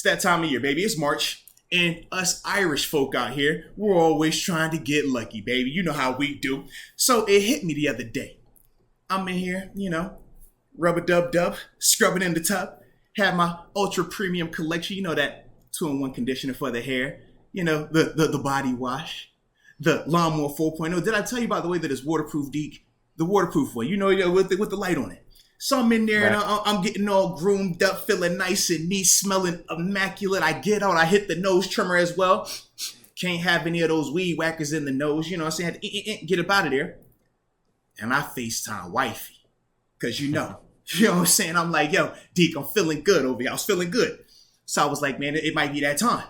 It's that time of year, baby. It's March. And us Irish folk out here, we're always trying to get lucky, baby. You know how we do. So it hit me the other day. I'm in here, rub-a-dub-dub, scrubbing in the tub. Have my ultra premium collection, that 2-in-1 conditioner for the hair. The body wash. The Lawnmower 4.0. Did I tell you, by the way, that it's waterproof, Deke? The waterproof one, with the light on it. So I'm in there, right, and I'm getting all groomed up, feeling nice and neat, smelling immaculate. I get out, I hit the nose trimmer as well. Can't have any of those weed whackers in the nose, you know what I'm saying? Get up out of there. And I FaceTime wifey. Because you know what I'm saying? I'm like, yo, Deke, I'm feeling good over here. I was feeling good. So I was like, man, it might be that time.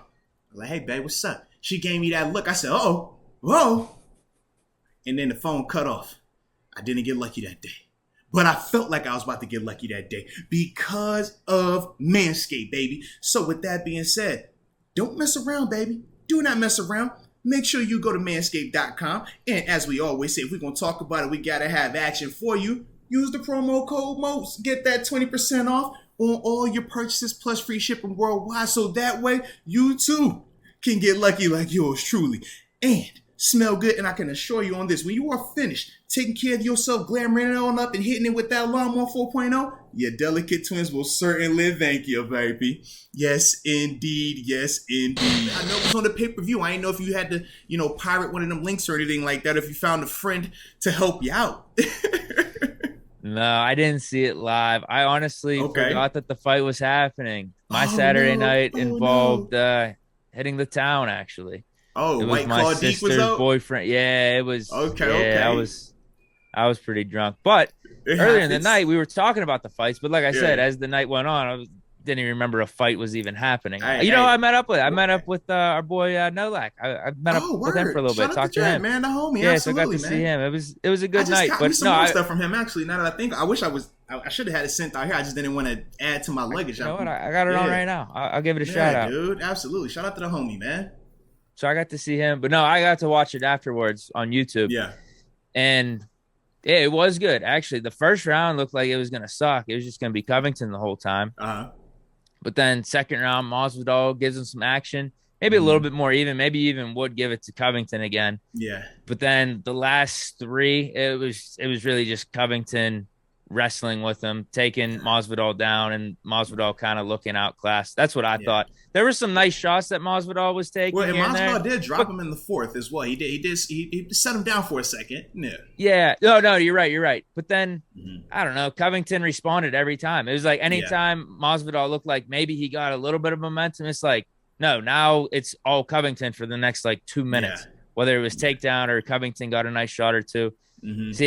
I'm like, hey, babe, what's up? She gave me that look. I said, uh-oh, whoa. And then the phone cut off. I didn't get lucky that day. But I felt like I was about to get lucky that day because of Manscaped, baby. So with that being said, don't mess around, baby. Do not mess around. Make sure you go to manscaped.com. And as we always say, if we're going to talk about it, we got to have action for you. Use the promo code MOST. Get that 20% off on all your purchases plus free shipping worldwide. So that way you too can get lucky like yours truly. And smell good, and I can assure you on this, when you are finished taking care of yourself, glamoring it on up and hitting it with that Lawnmower 4.0, your delicate twins will certainly thank you, baby. Yes, indeed. Yes, indeed. I know it was on the pay-per-view. I didn't know if you had to, pirate one of them links or anything like that, if you found a friend to help you out. No, I didn't see it live. I honestly forgot that the fight was happening. My Saturday night involved hitting the town, actually. Oh, it was White my Claw Deke was out? boyfriend. Yeah, it was. Okay. I was pretty drunk. But earlier in the night, we were talking about the fights. But like I said, as the night went on, didn't even remember a fight was even happening. I met up with our boy Nolak. I met up with him for a little bit. Talked to him, man, the homie. Yeah, so I got to see him. It was a good night. But some more stuff from him actually. Now that I think, I should have had it sent out here. I just didn't want to add to my luggage. You know what? I got it on right now. I'll give it a shout out, dude. Absolutely, shout out to the homie, man. So I got to see him, but no, I got to watch it afterwards on YouTube. Yeah, and it was good actually. The first round looked like it was gonna suck. It was just gonna be Covington the whole time. But then second round, Masvidal gives him some action, maybe a little bit more even. Maybe even would give it to Covington again. Yeah. But then the last three, it was really just Covington wrestling with him, taking Masvidal down, and Masvidal kind of looking outclassed. That's what I thought. There were some nice shots that Masvidal was taking. Well, and Masvidal did drop him in the fourth as well. He set him down for a second. Yeah. No, you're right. But then I don't know. Covington responded every time. It was like anytime Masvidal looked like maybe he got a little bit of momentum, it's like, no, now it's all Covington for the next 2 minutes. Whether it was takedown or Covington got a nice shot or two. So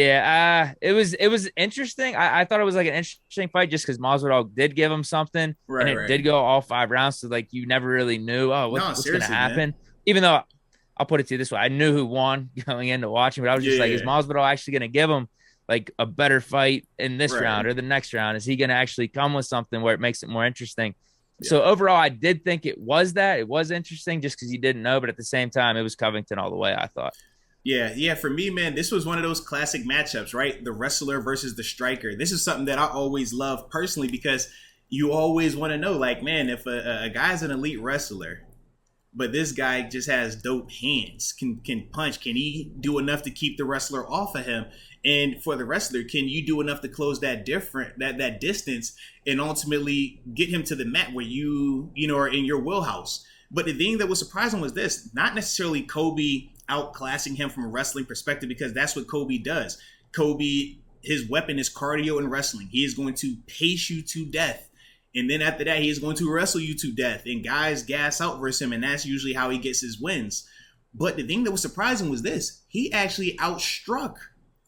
it was interesting. I thought it was an interesting fight just because Masvidal did give him something, and it did go all 5 rounds. So you never really knew what's going to happen. Man. Even though I'll put it to you this way, I knew who won going into watching, but I was just is Masvidal actually going to give him a better fight in this round or the next round? Is he going to actually come with something where it makes it more interesting? Yeah. So overall, I did think it was interesting just because you didn't know, but at the same time, it was Covington all the way, I thought. Yeah. For me, man, this was one of those classic matchups, right? The wrestler versus the striker. This is something that I always love personally because you always want to know, man, if a guy's an elite wrestler, but this guy just has dope hands, can punch, can he do enough to keep the wrestler off of him? And for the wrestler, can you do enough to close that distance and ultimately get him to the mat where you are in your wheelhouse? But the thing that was surprising was this, not necessarily Colby outclassing him from a wrestling perspective, because that's what Colby does. Colby, his weapon is cardio and wrestling. He is going to pace you to death. And then after that, he is going to wrestle you to death. And guys gas out versus him, and that's usually how he gets his wins. But the thing that was surprising was this. He actually outstruck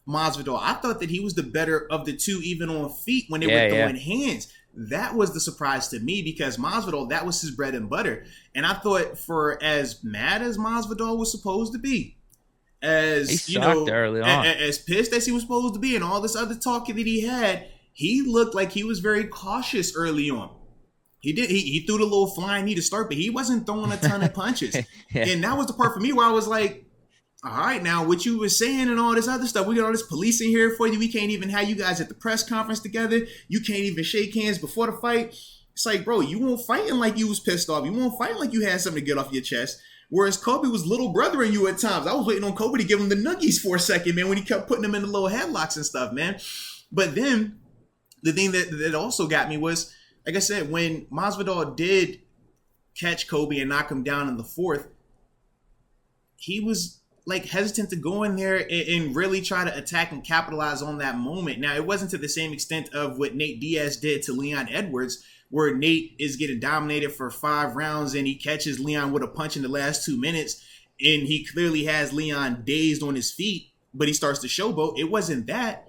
Masvidal. I thought that he was the better of the two, even on feet when they were throwing hands. That was the surprise to me because Masvidal, that was his bread and butter. And I thought for as mad as Masvidal was supposed to be, as early on, as pissed as he was supposed to be, and all this other talk that he had, he looked like he was very cautious early on. He threw the little flying knee to start, but he wasn't throwing a ton of punches. And that was the part for me where I was like, all right, now what you were saying and all this other stuff, we got all this police in here for you. We can't even have you guys at the press conference together. You can't even shake hands before the fight. It's like, bro, you weren't fighting like you was pissed off. You weren't fighting like you had something to get off your chest. Whereas Colby was little brothering you at times. I was waiting on Colby to give him the nuggies for a second, man, when he kept putting him in the low headlocks and stuff, man. But then the thing that also got me was, like I said, when Masvidal did catch Colby and knock him down in the fourth, he was like hesitant to go in there and really try to attack and capitalize on that moment. Now, it wasn't to the same extent of what Nate Diaz did to Leon Edwards, where Nate is getting dominated for 5 rounds and he catches Leon with a punch in the last 2 minutes, and he clearly has Leon dazed on his feet, but he starts to showboat. It wasn't that,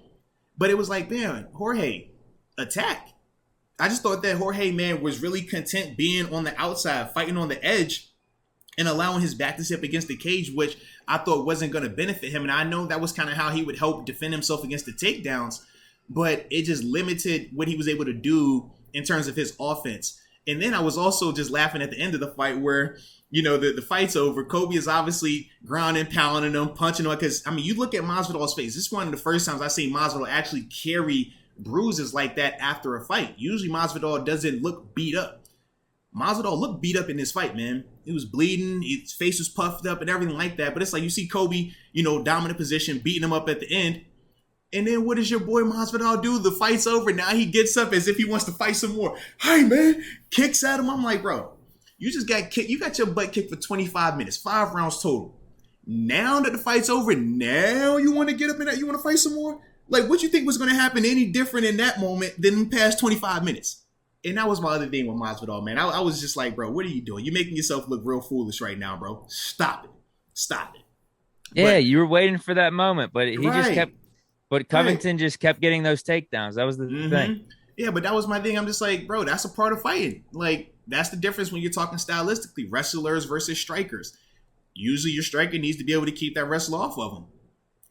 but it was like, man, Jorge, attack. I just thought that Jorge, man, was really content being on the outside, fighting on the edge, and allowing his back to sit up against the cage, which I thought wasn't going to benefit him. And I know that was kind of how he would help defend himself against the takedowns, but it just limited what he was able to do in terms of his offense. And then I was also just laughing at the end of the fight where, you know, the fight's over. Colby is obviously grounding, pounding him, punching him. Because, I mean, you look at Masvidal's face. This is one of the first times I've seen Masvidal actually carry bruises like that after a fight. Usually Masvidal doesn't look beat up. Masvidal looked beat up in this fight, man. He was bleeding, his face was puffed up and everything like that. But it's like you see Colby, you know, dominant position, beating him up at the end. And then what does your boy Masvidal do? The fight's over. Now he gets up as if he wants to fight some more. Hey, man, kicks at him. I'm like, bro, you just got kicked. You got your butt kicked for 25 minutes, 5 rounds total. Now that the fight's over, now you want to get up in that? You want to fight some more? Like, what you think was going to happen any different in that moment than the past 25 minutes? And that was my other thing with Masvidal, man. I was just like, bro, what are you doing? You're making yourself look real foolish right now, bro. Stop it. Stop it. Yeah, you were waiting for that moment, but he just kept, but Covington just kept getting those takedowns. That was the thing. Yeah, but that was my thing. I'm just like, bro, that's a part of fighting. Like, that's the difference when you're talking stylistically. Wrestlers versus strikers. Usually your striker needs to be able to keep that wrestler off of him.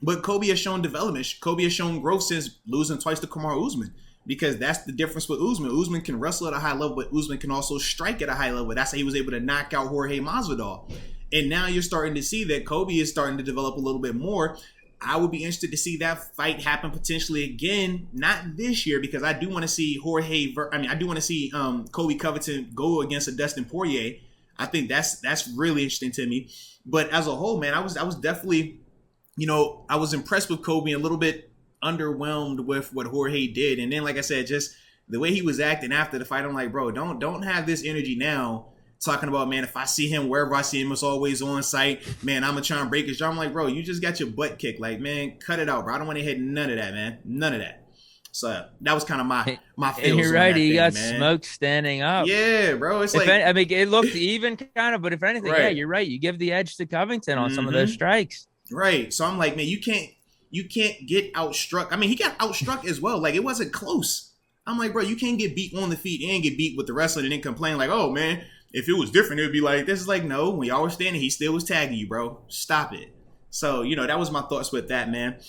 But Colby has shown development. Colby has shown growth since losing twice to Kamaru Usman. Because that's the difference with Usman. Usman can wrestle at a high level, but Usman can also strike at a high level. That's how he was able to knock out Jorge Masvidal. And now you're starting to see that Colby is starting to develop a little bit more. I would be interested to see that fight happen potentially again, not this year, because I do want to see I do want to see Colby Covington go against a Dustin Poirier. I think that's really interesting to me. But as a whole, man, I was definitely, you know, I was impressed with Colby, a little bit underwhelmed with what Jorge did. And then, like I said, just the way he was acting after the fight, I'm like, bro, don't have this energy now talking about, man, if I see him wherever I see him, it's always on site, man, I'm gonna try and break his jaw. I'm like, bro, you just got your butt kicked. Like, man, cut it out, bro. I don't want to hit none of that, man. None of that. So that was kind of my feelings. And you're right, he got man. Smoked standing up. Yeah, bro. It's like, I mean, it looked even kind of, but if anything, yeah, you're right. You give the edge to Covington on some of those strikes. Right. So I'm like, man, you can't get outstruck. I mean, he got outstruck as well. Like, it wasn't close. I'm like, bro, you can't get beat on the feet and get beat with the wrestling and then complain like, oh, man, if it was different, it would be like, this is like, no, when y'all were standing, he still was tagging you, bro. Stop it. So, you know, that was my thoughts with that, man.